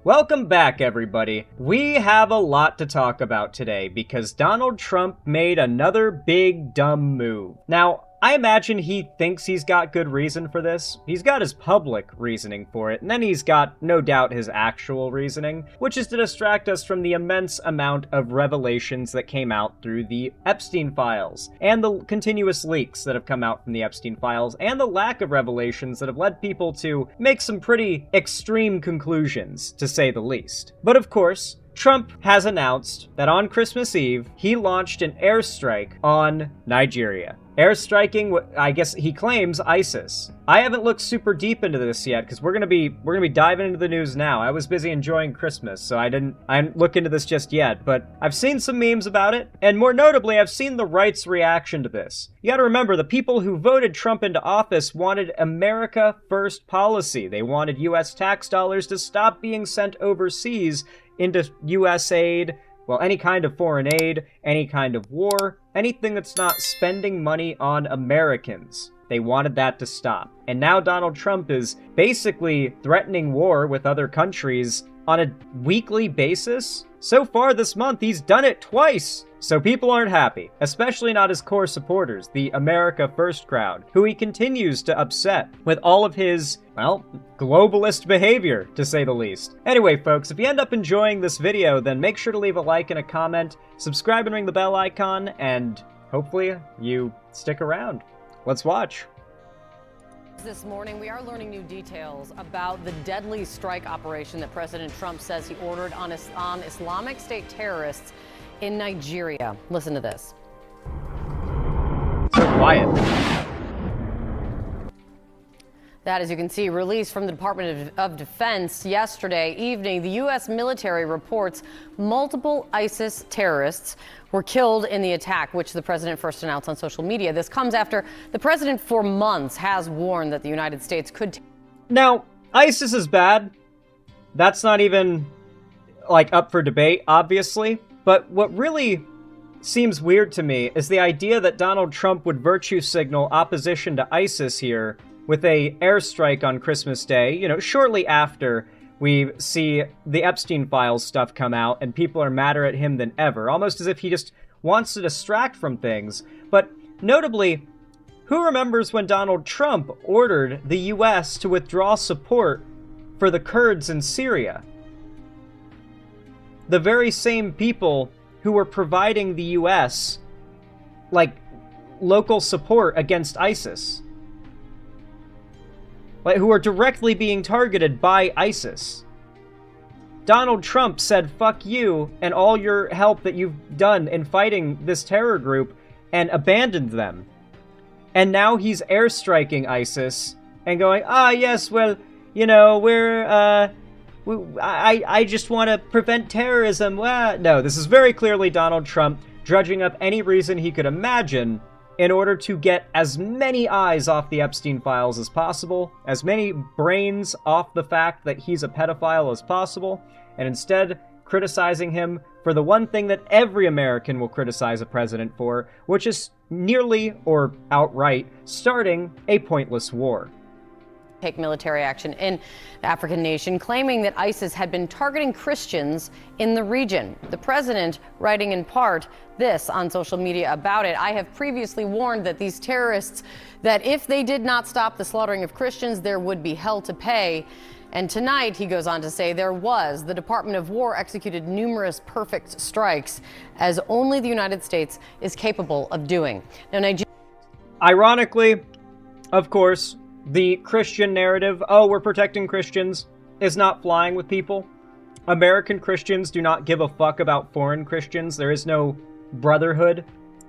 Welcome back, everybody. We have a lot to talk about today because Donald Trump made another big dumb move. Now, I imagine he thinks he's got good reason for this. He's got his public reasoning for it, and then he's got, no doubt, his actual reasoning, which is to distract us from the immense amount of revelations that came out through the Epstein files, and the continuous leaks that have come out from the Epstein files, and the lack of revelations that have led people to make some pretty extreme conclusions, to say the least. But of course, Trump has announced that on Christmas Eve, he launched an airstrike on Nigeria. Airstriking, I guess he claims, ISIS. I haven't looked super deep into this yet because we're gonna be diving into the news now. I was busy enjoying Christmas, so I didn't look into this just yet. But I've seen some memes about it, and more notably, I've seen the right's reaction to this. You got to remember, the people who voted Trump into office wanted America First policy. They wanted U.S. tax dollars to stop being sent overseas into U.S. aid. Well, any kind of foreign aid, any kind of war, anything that's not spending money on Americans. They wanted that to stop. And now Donald Trump is basically threatening war with other countries on a weekly basis. So far this month, he's done it twice. So people aren't happy, especially not his core supporters, the America First crowd, who he continues to upset with all of his, well, globalist behavior, to say the least. Anyway, folks, if you end up enjoying this video, then make sure to leave a like and a comment, subscribe and ring the bell icon, and hopefully you stick around. Let's watch. This morning, we are learning new details about the deadly strike operation that President Trump says he ordered on Islamic State terrorists in Nigeria. Listen to this. So quiet. That, as you can see, released from the Department of Defense yesterday evening. The U.S. military reports multiple ISIS terrorists were killed in the attack, which the president first announced on social media. This comes after the president for months has warned that the United States could... Now, ISIS is bad. That's not even, up for debate, obviously. But what really seems weird to me is the idea that Donald Trump would virtue signal opposition to ISIS here with a airstrike on Christmas Day, shortly after we see the Epstein files stuff come out and people are madder at him than ever, almost as if he just wants to distract from things. But notably, who remembers when Donald Trump ordered the U.S. to withdraw support for the Kurds in Syria? The very same people who were providing the U.S. local support against ISIS. Who are directly being targeted by ISIS. Donald Trump said, fuck you and all your help that you've done in fighting this terror group, and abandoned them. And now he's airstriking ISIS and going, yes, well, I just want to prevent terrorism. No, this is very clearly Donald Trump dredging up any reason he could imagine in order to get as many eyes off the Epstein files as possible, as many brains off the fact that he's a pedophile as possible, and instead criticizing him for the one thing that every American will criticize a president for, which is nearly or outright starting a pointless war. Take military action in the African nation, claiming that ISIS had been targeting Christians in the region. The president writing in part this on social media about it: I have previously warned that these terrorists, that if they did not stop the slaughtering of Christians, there would be hell to pay. And tonight, he goes on to say, the Department of War executed numerous perfect strikes, as only the United States is capable of doing. Now, Nigeria... Ironically, of course, the Christian narrative, we're protecting Christians, is not flying with people. American Christians do not give a fuck about foreign Christians. There is no brotherhood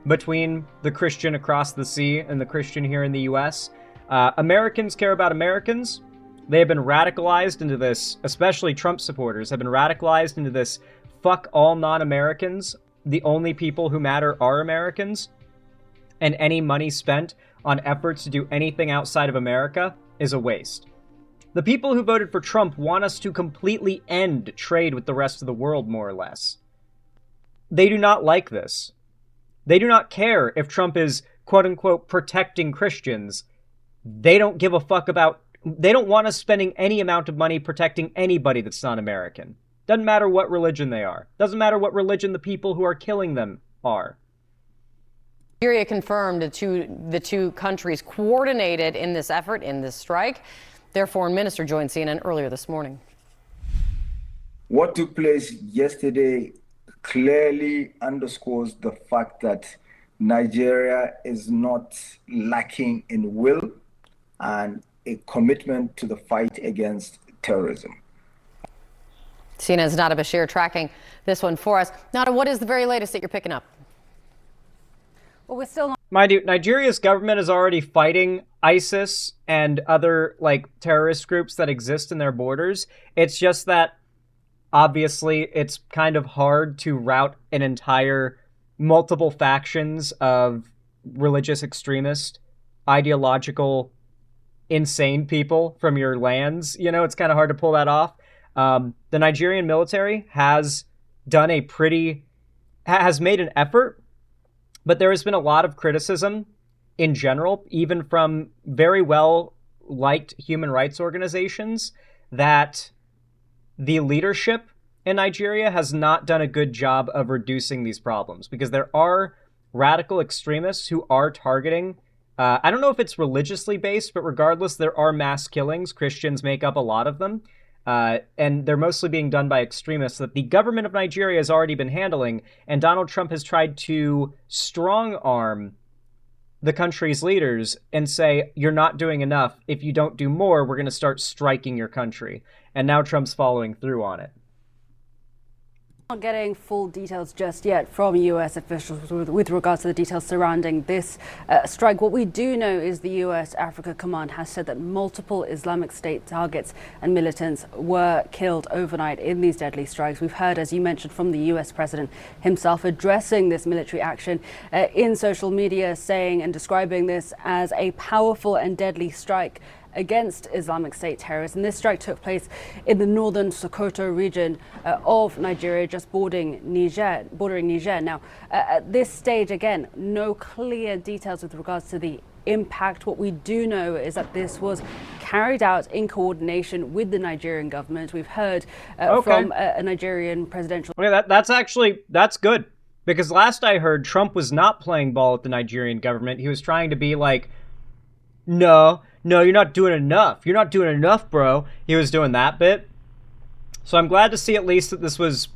between the Christian across the sea and the Christian here in the U.S. Americans care about Americans. They have been radicalized into this, especially Trump supporters, have been radicalized into this fuck all non-Americans. The only people who matter are Americans. And any money spent on efforts to do anything outside of America is a waste. The people who voted for Trump want us to completely end trade with the rest of the world, more or less. They do not like this. They do not care if Trump is, quote-unquote, protecting Christians. They don't give a fuck about they don't want us spending any amount of money protecting anybody that's not American. Doesn't matter what religion they are. Doesn't matter what religion the people who are killing them are. Nigeria confirmed the two countries coordinated in this effort, in this strike. Their foreign minister joined CNN earlier this morning. What took place yesterday clearly underscores the fact that Nigeria is not lacking in will and a commitment to the fight against terrorism. CNN's Nada Bashir tracking this one for us. Nada, what is the very latest that you're picking up? Well, we're still not. Mind you, Nigeria's government is already fighting ISIS and other terrorist groups that exist in their borders. It's just that obviously it's kind of hard to rout an entire multiple factions of religious extremist, ideological, insane people from your lands. It's kind of hard to pull that off. The Nigerian military has made an effort, but there has been a lot of criticism in general, even from very well-liked human rights organizations, that the leadership in Nigeria has not done a good job of reducing these problems, because there are radical extremists who are targeting, I don't know if it's religiously based, but regardless, there are mass killings. Christians make up a lot of them. And they're mostly being done by extremists that the government of Nigeria has already been handling, and Donald Trump has tried to strong-arm the country's leaders and say, you're not doing enough. If you don't do more, we're going to start striking your country. And now Trump's following through on it. Not getting full details just yet from U.S. officials with regards to the details surrounding this strike. What we do know is the U.S. Africa Command has said that multiple Islamic State targets and militants were killed overnight in these deadly strikes. We've heard, as you mentioned, from the U.S. President himself addressing this military action in social media, saying and describing this as a powerful and deadly strike against Islamic State terrorists. And this strike took place in the northern Sokoto region of Nigeria, just bordering Niger. Now, at this stage, again, no clear details with regards to the impact. What we do know is that this was carried out in coordination with the Nigerian government. We've heard from a Nigerian presidential... Okay, that's good. Because last I heard, Trump was not playing ball with the Nigerian government. He was trying to be like, no, you're not doing enough. You're not doing enough, bro. He was doing that bit. So I'm glad to see at least that this was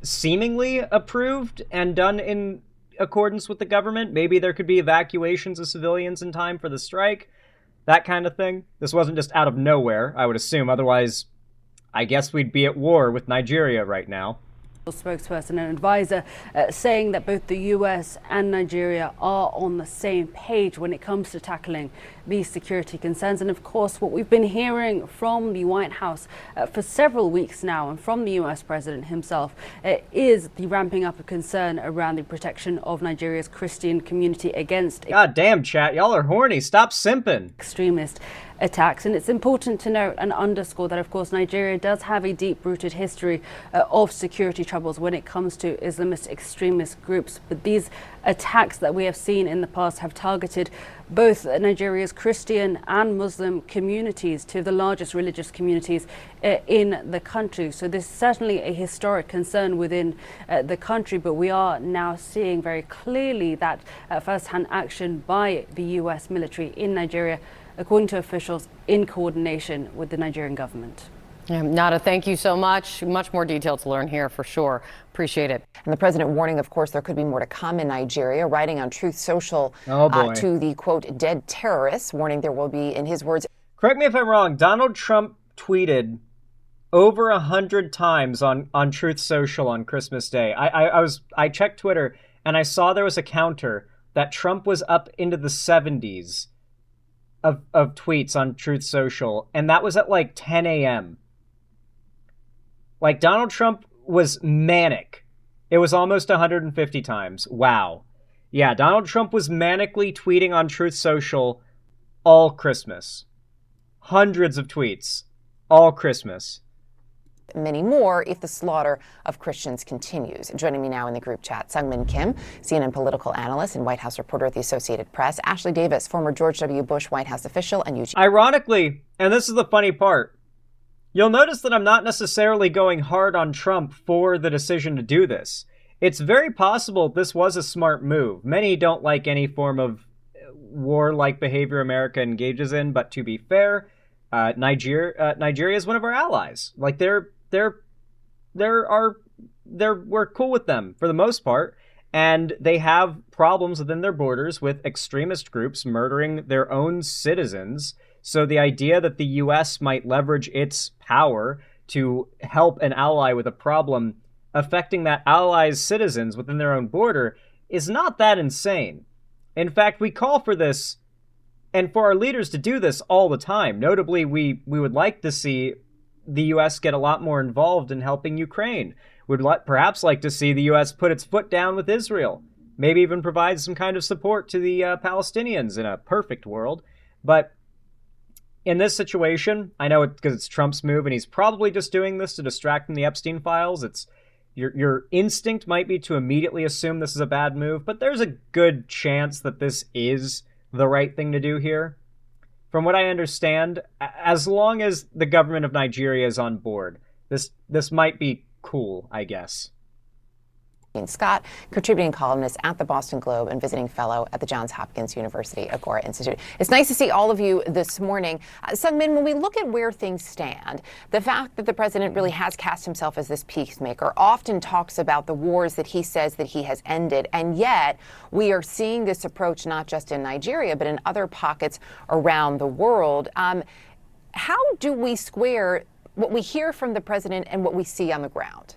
seemingly approved and done in accordance with the government. Maybe there could be evacuations of civilians in time for the strike. That kind of thing. This wasn't just out of nowhere, I would assume. Otherwise, I guess we'd be at war with Nigeria right now. Spokesperson and advisor saying that both the US and Nigeria are on the same page when it comes to tackling these security concerns. And of course, what we've been hearing from the White House for several weeks now and from the US president himself is the ramping up of concern around the protection of Nigeria's Christian community against... God damn, chat, y'all are horny. Stop simping. ...extremist attacks. And it's important to note and underscore that, of course, Nigeria does have a deep-rooted history of security troubles when it comes to Islamist extremist groups. But these attacks that we have seen in the past have targeted both Nigeria's Christian and Muslim communities, two of the largest religious communities in the country. So this is certainly a historic concern within the country, but we are now seeing very clearly that first-hand action by the US military in Nigeria, according to officials, in coordination with the Nigerian government. Nada, thank you so much. Much more detail to learn here for sure. Appreciate it. And the president warning, of course, there could be more to come in Nigeria, writing on Truth Social to the, quote, dead terrorists, warning there will be, in his words. Correct me if I'm wrong, Donald Trump tweeted over 100 times on Truth Social on Christmas Day. I checked Twitter and I saw there was a counter that Trump was up into the 70s of tweets on Truth Social, and that was at like 10 a.m. Like, Donald Trump was manic. It was almost 150 times. Wow. Yeah, Donald Trump was manically tweeting on Truth Social all Christmas. Hundreds of tweets all Christmas. many more if the slaughter of Christians continues. Joining me now in the group chat, Sungmin Kim, CNN political analyst and White House reporter at the Associated Press, Ashley Davis, former George W. Bush White House official, and Eugene. Ironically, and this is the funny part, you'll notice that I'm not necessarily going hard on Trump for the decision to do this. It's very possible this was a smart move. Many don't like any form of warlike behavior America engages in, but to be fair, Nigeria is one of our allies. Like we're cool with them for the most part, and they have problems within their borders with extremist groups murdering their own citizens. So the idea that the U.S. might leverage its power to help an ally with a problem affecting that ally's citizens within their own border is not that insane. In fact, we call for this and for our leaders to do this all the time. Notably, we would like to see the U.S. get a lot more involved in helping Ukraine. We'd perhaps like to see the U.S. put its foot down with Israel, maybe even provide some kind of support to the Palestinians in a perfect world. But in this situation, I know because it's Trump's move and he's probably just doing this to distract from the Epstein files. Your instinct might be to immediately assume this is a bad move, but there's a good chance that this is the right thing to do here. From what I understand, as long as the government of Nigeria is on board, this might be cool, I guess. Scott, contributing columnist at the Boston Globe and visiting fellow at the Johns Hopkins University Agora Institute. It's nice to see all of you this morning. Sungmin, when we look at where things stand, the fact that the president really has cast himself as this peacemaker often talks about the wars that he says that he has ended, and yet we are seeing this approach not just in Nigeria, but in other pockets around the world. How do we square what we hear from the president and what we see on the ground?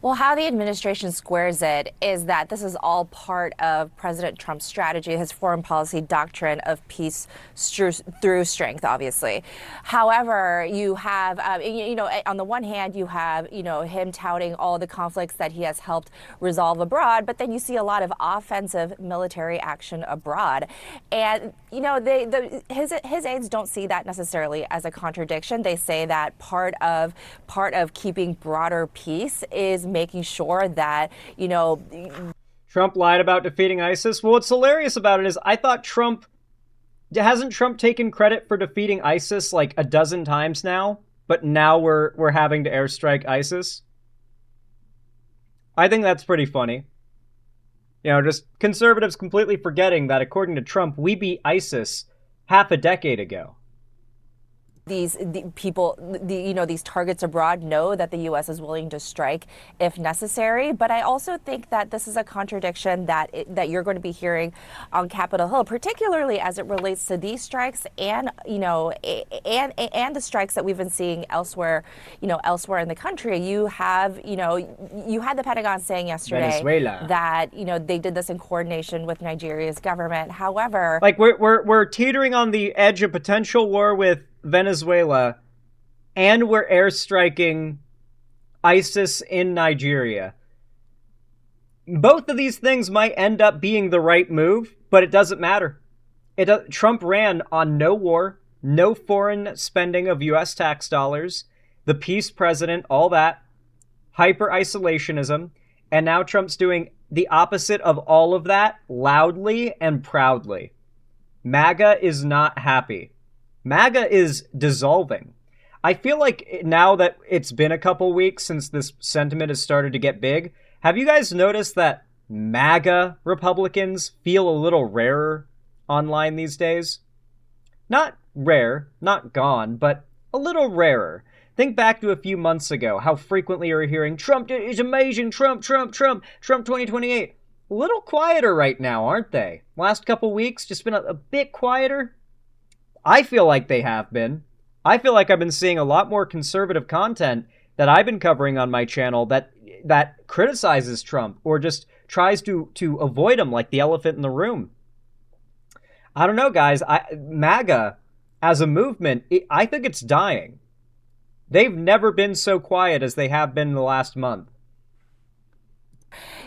Well, how the administration squares it is that this is all part of President Trump's strategy, his foreign policy doctrine of peace through strength, obviously. However, you have, on the one hand, you have, him touting all the conflicts that he has helped resolve abroad, but then you see a lot of offensive military action abroad. And, his aides don't see that necessarily as a contradiction. They say that part of keeping broader peace is making sure that, Trump lied about defeating ISIS. Well, what's hilarious about it is I thought hasn't Trump taken credit for defeating ISIS like a dozen times now, but now we're having to airstrike ISIS? I think that's pretty funny. Just conservatives completely forgetting that according to Trump, we beat ISIS half a decade ago. These targets abroad know that the U.S. is willing to strike if necessary. But I also think that this is a contradiction that you're going to be hearing on Capitol Hill, particularly as it relates to these strikes and the strikes that we've been seeing elsewhere in the country. You had the Pentagon saying yesterday Venezuela. That they did this in coordination with Nigeria's government. However, like we're teetering on the edge of potential war with Venezuela, and we're airstriking ISIS in Nigeria. Both of these things might end up being the right move, but it doesn't matter. Trump ran on no war, no foreign spending of U.S. tax dollars, the peace president, all that, hyper-isolationism, and now Trump's doing the opposite of all of that loudly and proudly. MAGA is not happy. MAGA is dissolving. I feel like now that it's been a couple weeks since this sentiment has started to get big, have you guys noticed that MAGA Republicans feel a little rarer online these days? Not rare, not gone, but a little rarer. Think back to a few months ago, how frequently you were hearing, Trump is amazing, Trump 2028. A little quieter right now, aren't they? Last couple weeks, just been a bit quieter. I feel like they have been. I feel like I've been seeing a lot more conservative content that I've been covering on my channel that criticizes Trump or just tries to avoid him like the elephant in the room. I don't know, guys. MAGA, as a movement, I think it's dying. They've never been so quiet as they have been in the last month.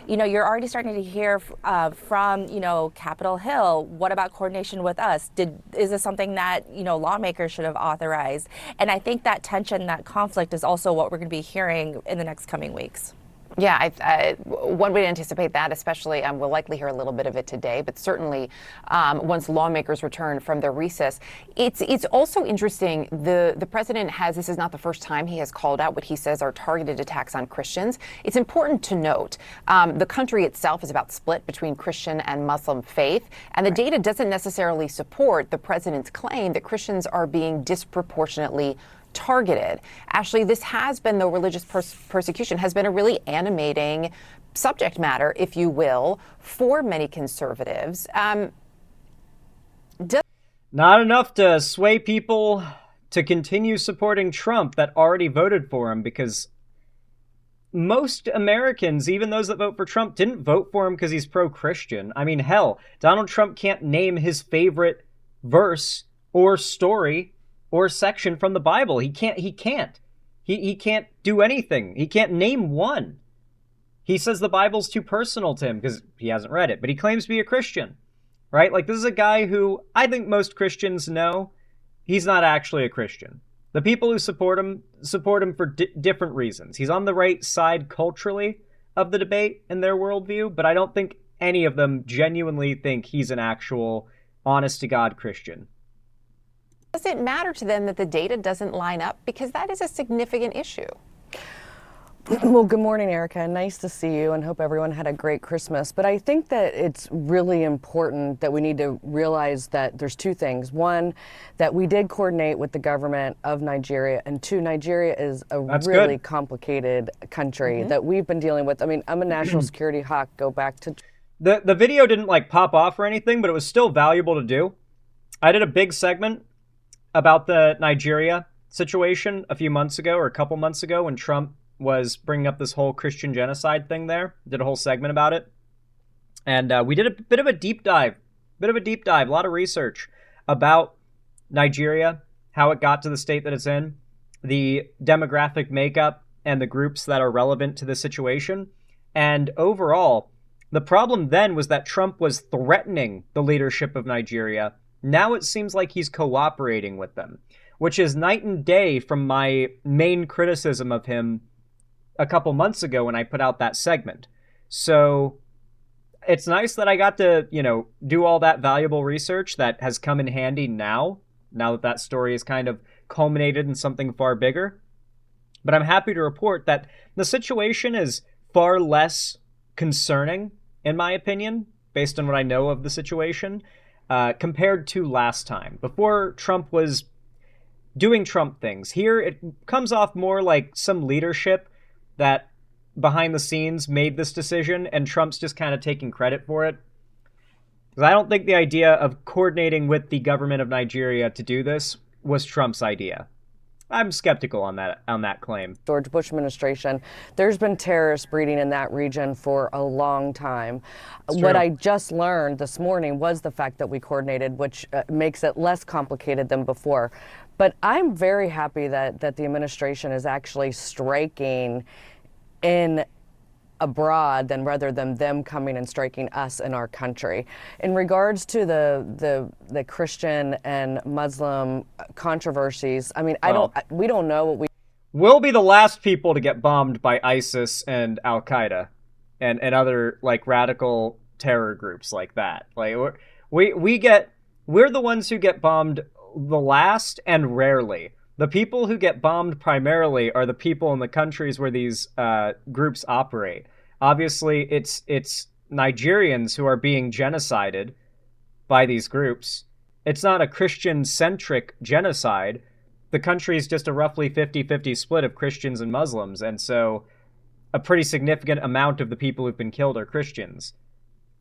you're already starting to hear from, Capitol Hill. What about coordination with us? Is this something that, lawmakers should have authorized? And I think that tension, that conflict is also what we're going to be hearing in the next coming weeks. Yeah, one would anticipate that, especially we'll likely hear a little bit of it today, but certainly once lawmakers return from their recess. It's also interesting, the president this is not the first time he has called out what he says are targeted attacks on Christians. It's important to note the country itself is about split between Christian and Muslim faith, and the data doesn't necessarily support the president's claim that Christians are being disproportionately targeted. Ashley, this has been, though religious persecution has been a really animating subject matter, if you will, for many conservatives. Not enough to sway people to continue supporting Trump that already voted for him, because most Americans, even those that vote for Trump, didn't vote for him because he's pro-Christian. I mean, hell, Donald Trump can't name his favorite verse or story or section from the Bible. He can't do anything. He can't name one. He says the Bible's too personal to him because he hasn't read it, but he claims to be a Christian, right? Like, this is a guy who I think most Christians know he's not actually a Christian. The people who support him for different reasons. He's on the right side culturally of the debate in their worldview, but I don't think any of them genuinely think he's an actual honest-to-God Christian. Does it matter to them that the data doesn't line up? Because that is a significant issue. Well, good morning, Erica. Nice to see you, and hope everyone had a great Christmas. But I think that it's really important that we need to realize that there's two things. One, that we did coordinate with the government of Nigeria, and two, Nigeria is a really complicated country that we've been dealing with. I mean, I'm a national security hawk. Go back to... The video didn't, pop off or anything, but it was still valuable to do. I did a big segment about the Nigeria situation a few months ago, or a couple months ago, when Trump was bringing up this whole Christian genocide thing there. Did a whole segment about it. And we did a bit of a deep dive, a lot of research about Nigeria, how it got to the state that it's in, the demographic makeup, and the groups that are relevant to the situation. And overall, the problem then was that Trump was threatening the leadership of Nigeria. Now it seems like he's cooperating with them, which is night and day from my main criticism of him a couple months ago when I put out that segment. So it's nice that I got to, do all that valuable research that has come in handy now that story is kind of culminated in something far bigger. But I'm happy to report that the situation is far less concerning, in my opinion, based on what I know of the situation, compared to last time, before Trump was doing Trump things. Here, it comes off more like some leadership that behind the scenes made this decision, and Trump's just kind of taking credit for it. Because I don't think the idea of coordinating with the government of Nigeria to do this was Trump's idea. I'm skeptical on that claim. George Bush administration, there's been terrorist breeding in that region for a long time. What I just learned this morning was the fact that we coordinated, which makes it less complicated than before. But I'm very happy that the administration is actually striking in abroad rather than them coming and striking us in our country. In regards to the Christian and Muslim controversies, I mean, we don't know what we'll be the last people to get bombed by ISIS and Al Qaeda and other radical terror groups like that. We're the ones who get bombed the last, and rarely. The people who get bombed primarily are the people in the countries where these groups operate. Obviously, it's Nigerians who are being genocided by these groups. It's not a Christian-centric genocide. The country is just a roughly 50-50 split of Christians and Muslims, and so a pretty significant amount of the people who've been killed are Christians.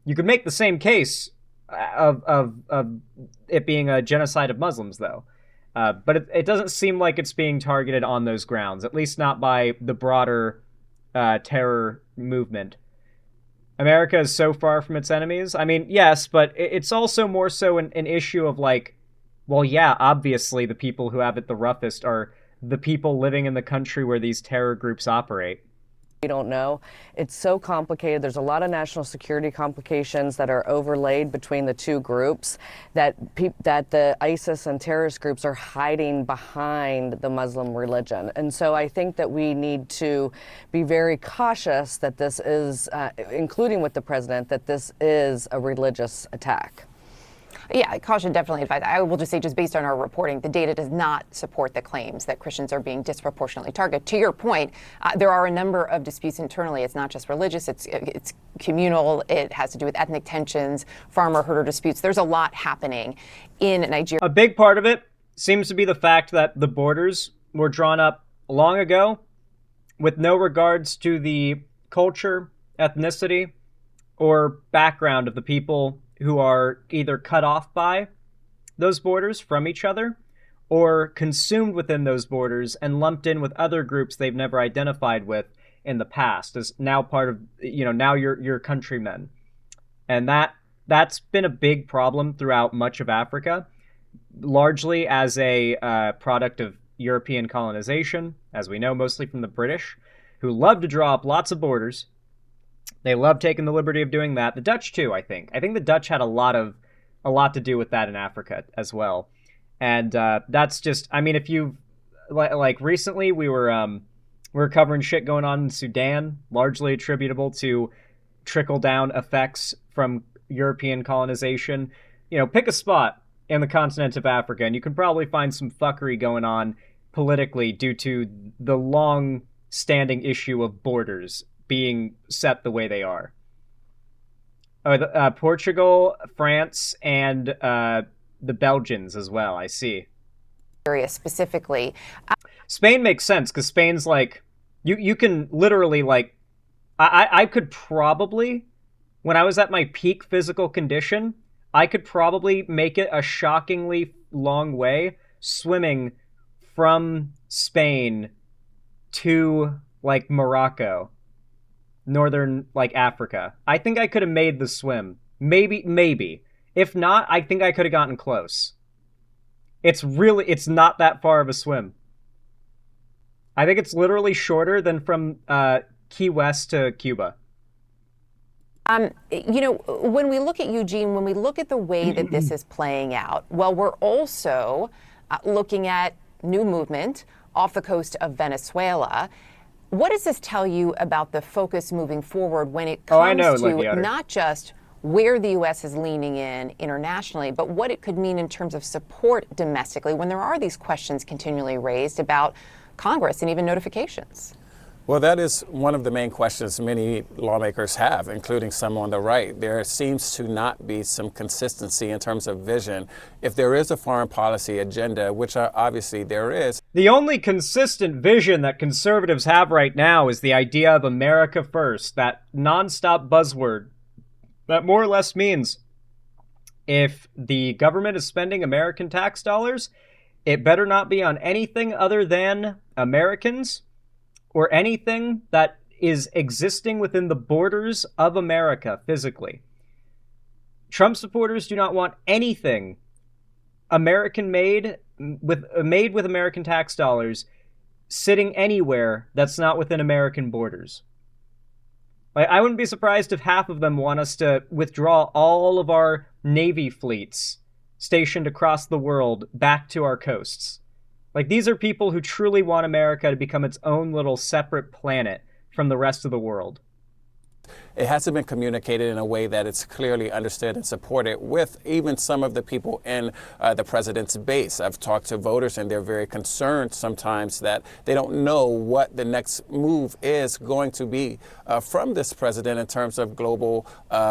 You could make the same case of it being a genocide of Muslims, though. But it doesn't seem like it's being targeted on those grounds, at least not by the broader terror movement. America is so far from its enemies. I mean, yes, but it's also more so an issue of well, yeah, obviously the people who have it the roughest are the people living in the country where these terror groups operate. We don't know. It's so complicated. There's a lot of national security complications that are overlaid between the two groups that the ISIS and terrorist groups are hiding behind the Muslim religion. And so I think that we need to be very cautious that this is, including with the president, that this is a religious attack. Yeah, caution definitely advised. I will just say, just based on our reporting, the data does not support the claims that Christians are being disproportionately targeted. To your point, there are a number of disputes internally. It's not just religious, it's communal. It has to do with ethnic tensions, farmer-herder disputes. There's a lot happening in Nigeria. A big part of it seems to be the fact that the borders were drawn up long ago with no regards to the culture, ethnicity, or background of the people who are either cut off by those borders from each other or consumed within those borders and lumped in with other groups they've never identified with in the past as now part of, now you're countrymen. And that's been a big problem throughout much of Africa, largely as a product of European colonization, as we know, mostly from the British, who love to draw up lots of borders. They love taking the liberty of doing that. The Dutch too, I think. I think the Dutch had a lot to do with that in Africa as well. And that's just, I mean, if you like recently we were covering shit going on in Sudan, largely attributable to trickle down effects from European colonization. Pick a spot in the continent of Africa and you can probably find some fuckery going on politically due to the long standing issue of borders being set the way they are. Portugal, France, and the Belgians as well, I see. Area specifically. Spain makes sense, because Spain's like, you can literally, like, I could probably, when I was at my peak physical condition, I could probably make it a shockingly long way swimming from Spain to, like, Morocco. Northern, like, Africa. I think I could have made the swim. Maybe. If not, I think I could have gotten close. It's not that far of a swim. I think it's literally shorter than from Key West to Cuba. When we look at Eugene, when we look at the way that this is playing out, well, we're also looking at new movement off the coast of Venezuela. What does this tell you about the focus moving forward when it comes to not just where the U.S. is leaning in internationally, but what it could mean in terms of support domestically when there are these questions continually raised about Congress and even notifications? Well, that is one of the main questions many lawmakers have, including some on the right. There seems to not be some consistency in terms of vision. If there is a foreign policy agenda, which obviously there is. The only consistent vision that conservatives have right now is the idea of America first, that nonstop buzzword that more or less means if the government is spending American tax dollars, it better not be on anything other than Americans or anything that is existing within the borders of America physically. Trump supporters do not want anything American-made with American tax dollars sitting anywhere that's not within American borders. Like, I wouldn't be surprised if half of them want us to withdraw all of our Navy fleets stationed across the world back to our coasts. Like, these are people who truly want America to become its own little separate planet from the rest of the world. It hasn't been communicated in a way that it's clearly understood and supported with even some of the people in the president's base. I've talked to voters and they're very concerned sometimes that they don't know what the next move is going to be from this president in terms of global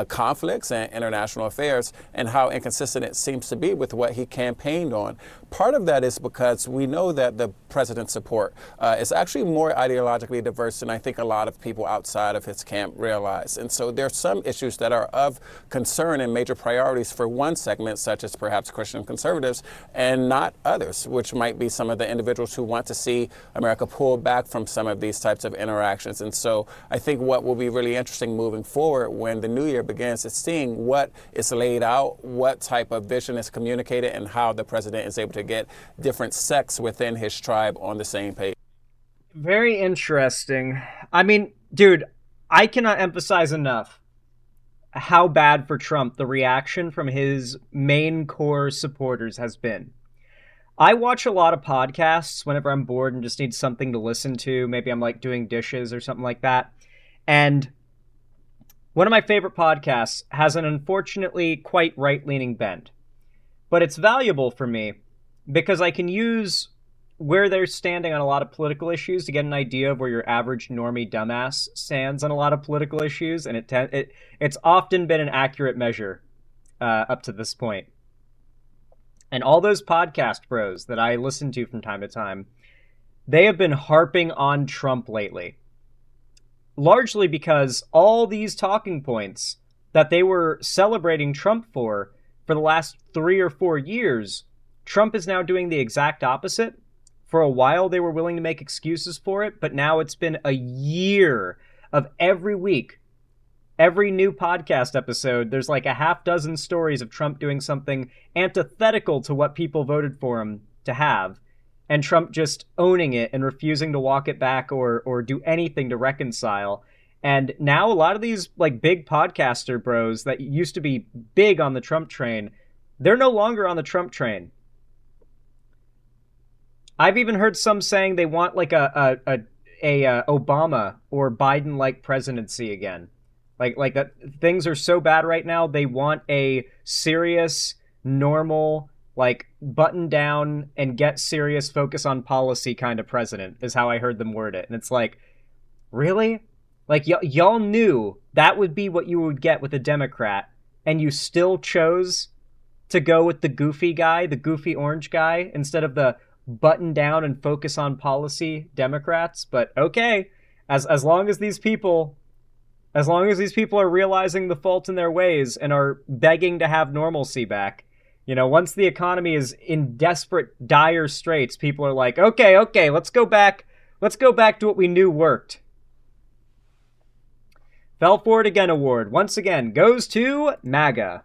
conflicts and international affairs and how inconsistent it seems to be with what he campaigned on. Part of that is because we know that the president's support is actually more ideologically diverse than I think a lot of people outside of his camp realize. And so there are some issues that are of concern and major priorities for one segment, such as perhaps Christian conservatives, and not others, which might be some of the individuals who want to see America pull back from some of these types of interactions. And so I think what will be really interesting moving forward when the new year begins is seeing what is laid out, what type of vision is communicated, and how the president is able to get different sects within his tribe on the same page. Very interesting. I mean, Dude, I cannot emphasize enough how bad for Trump the reaction from his main core supporters has been. I watch a lot of podcasts whenever I'm bored and just need something to listen to. Maybe I'm like doing dishes or something like that. And one of my favorite podcasts has an unfortunately quite right-leaning bent. But it's valuable for me because I can use where they're standing on a lot of political issues to get an idea of where your average normie dumbass stands on a lot of political issues, and it's often been an accurate measure up to this point. And all those podcast bros that I listen to from time to time, they have been harping on Trump lately. Largely because all these talking points that they were celebrating Trump for the last 3 or 4 years, Trump is now doing the exact opposite. For a while, they were willing to make excuses for it, but now it's been a year of every week, every new podcast episode, there's like a half dozen stories of Trump doing something antithetical to what people voted for him to have, and Trump just owning it and refusing to walk it back or do anything to reconcile. And now a lot of these like big podcaster bros that used to be big on the Trump train, they're no longer on the Trump train. I've even heard some saying they want like a Obama or Biden-like presidency again. Like that things are so bad right now, they want a serious, normal, like button down and get serious, focus on policy kind of president is how I heard them word it. And it's like, really? Like y'all knew that would be what you would get with a Democrat, and you still chose to go with the goofy guy, the goofy orange guy, instead of the button down and focus on policy Democrats. But okay, as long as these people are realizing the fault in their ways and are begging to have normalcy back, you know, once the economy is in desperate, dire straits, people are like, okay, let's go back to what we knew worked. Fell for it again award, once again, goes to MAGA.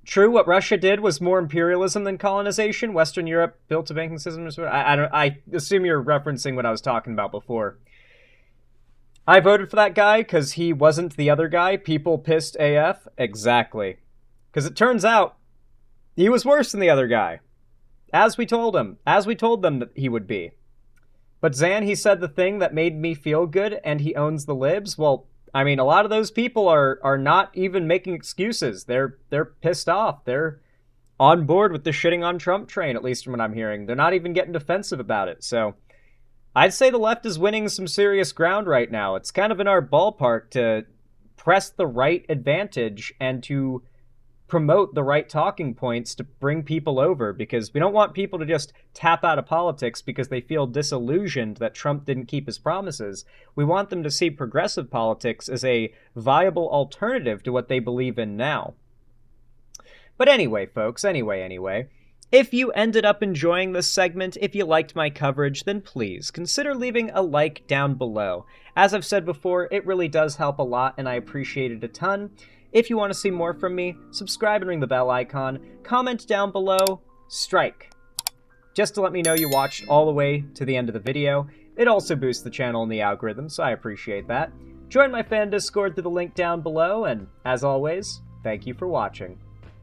True, what Russia did was more imperialism than colonization. Western Europe built a banking system. I assume you're referencing what I was talking about before. I voted for that guy because he wasn't the other guy. People pissed AF. Exactly. Because it turns out he was worse than the other guy. As we told them that he would be. But Zan, he said the thing that made me feel good, and he owns the libs. Well, I mean, a lot of those people are not even making excuses. They're pissed off. They're on board with the shitting on Trump train, at least from what I'm hearing. They're not even getting defensive about it. So I'd say the left is winning some serious ground right now. It's kind of in our ballpark to press the right advantage and to promote the right talking points to bring people over, because we don't want people to just tap out of politics because they feel disillusioned that Trump didn't keep his promises. We want them to see progressive politics as a viable alternative to what they believe in now. But anyway, folks, anyway, if you ended up enjoying this segment, if you liked my coverage, then please consider leaving a like down below. As I've said before, it really does help a lot, and I appreciate it a ton. If you want to see more from me, subscribe and ring the bell icon, comment down below, strike, just to let me know you watched all the way to the end of the video. It also boosts the channel in the algorithm, so I appreciate that. Join my fan Discord through the link down below, and as always, thank you for watching.